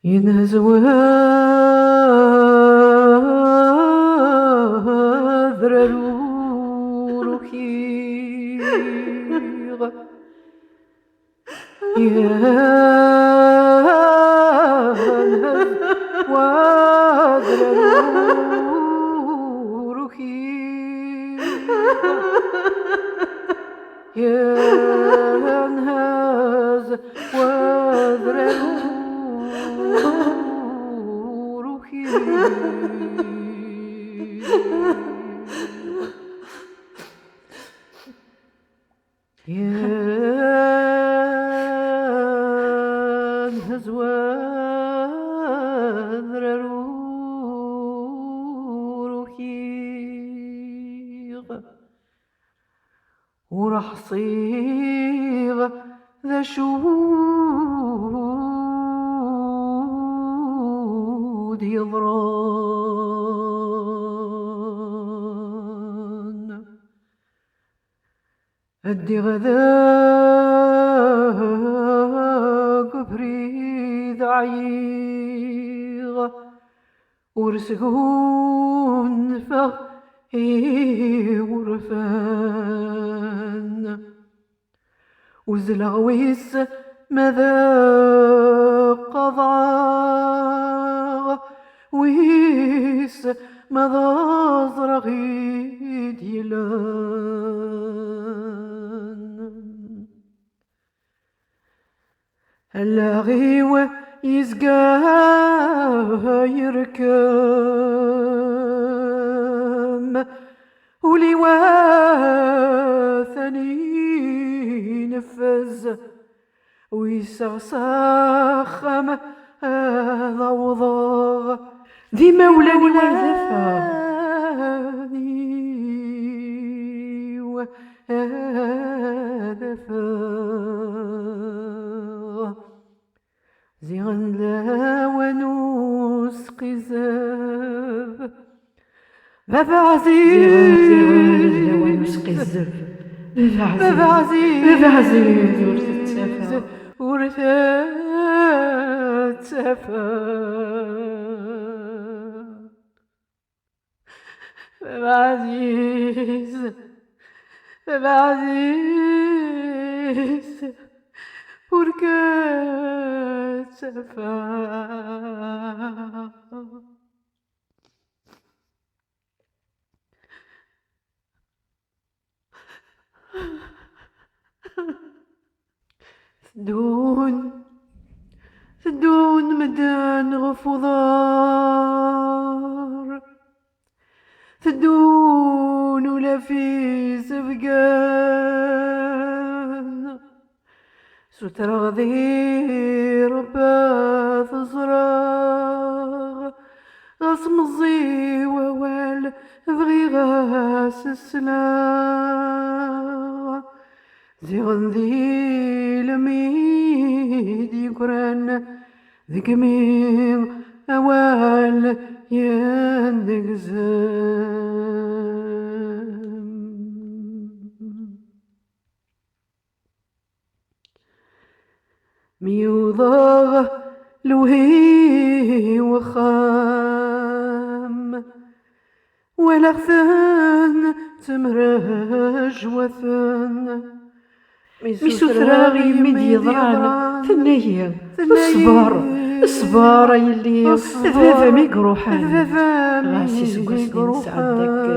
ينهز وذر روحيغ ينهز وذر روحيغ ينهز وذر روحيغ ينهز وذر روحيغ وراح صيغ ذا شهود يضران أدي غذا قبري عيغ ورسقون فغي ورفان وزلغويس ماذا قضى ويس ماذا زرغيد يلان اللاغي يزقى يركم ولي واثني نفز ويسغسخم هذا وضاغ ذي مولاني وذفا زغن لا ونسقي زف بابا عزيز ونسقي الزف بابا عزيز ورثت سفا بابا عزيز بابا عزيز وركت سفا ثدون مدان غفضار ثدون ولا في سفقان ستر غذير باث زراغ غصم الزيوة والبغي غاس السلاغ زيغن ذي لميد يقرن ذيك مين أوال ينقزم ميوضاغ لوهي وخام ولغثان تمرج وثان ميسوثراغي ميدي ضران ثنية الصبار يلي ذبابا ميقروحان غاسي سقسنين سعدك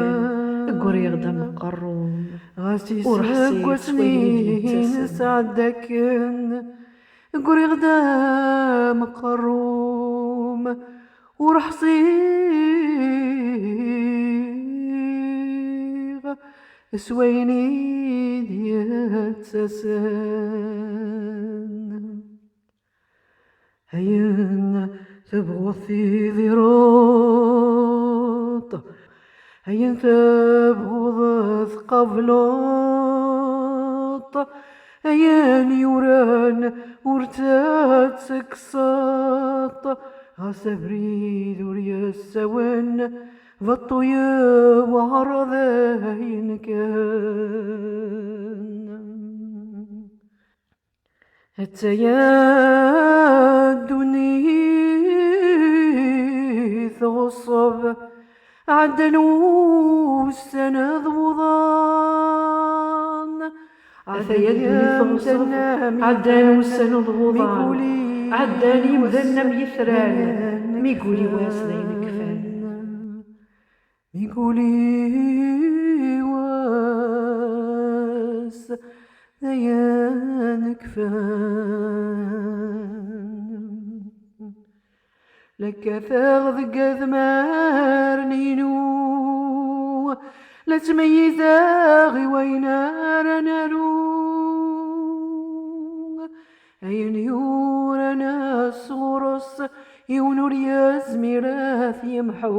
قري غدا مقروم غاسي سقسنين سعدك قري غدا مقروم ورحصيغ سويني ديات سسان هين تبغثي ذراط هين تبغض قبلوط هين يوران ورتات سكساط غاسبري ذوريا السوان فالطيب وعرضين كان حتى يا دنيا عدنو السند وضان أثيدني ثغصب عدان وسن الغضان عداني مذنم يثران ميقولي واسنين كفان ميقولي واس ذيان كفان لك ثاغذ قذمار نينو لا تميزاغي وينار نارو أين يورنا صورس يونور يزميراث يمحو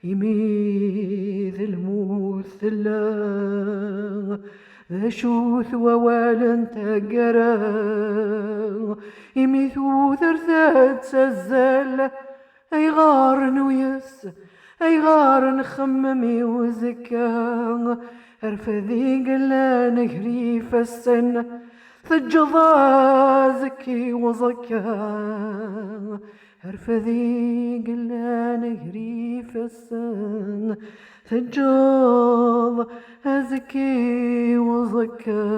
يميذ المثلى ذشوث ووالن تقرا يميثو ثرثات سزل أي غار نويس أي غار نخممي وزكا أرفذي قلا نهري فالسن ثجضا زكي وزكا أرفذي قلا نهري فالسن ثجضا زكي وزكا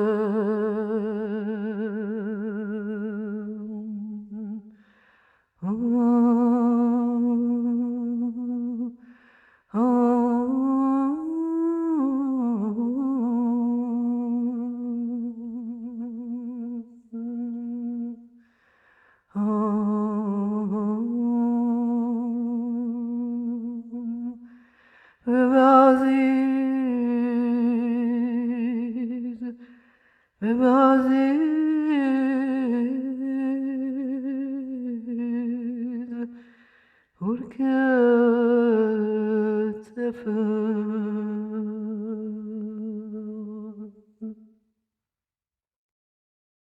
بعزيز وركات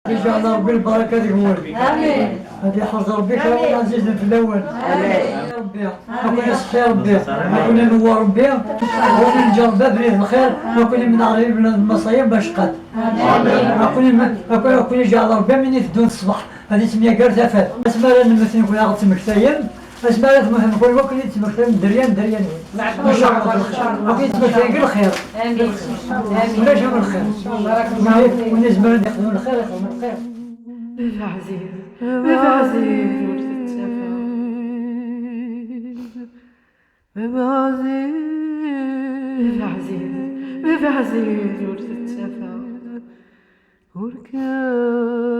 يجعل ربي البركة يقول آمين. هذه حظ ربي كرم عزيز في الأول آمين. ربي أكون يصحي ربي أكون نور ربي أكون نجرب بريد الخير أكون من عريب من المصايب باش قد أكون يجعل ربي من يفدون الصباح هذه سمية قرثافات أسمع لنا مثلا نكون أغطي مكتايم أسمع لنا مثلا نقول وكل يتمكتايم دريان ما شاء الله أكون يتمكتايم الخير آمين ولا جمع الخير ونزمر يخدمون الخير يخدمون الخير بابا عزيز بابا عزيز ولد التفا بابا عزيز بابا عزيز بابا عزيز ولد التفا وركات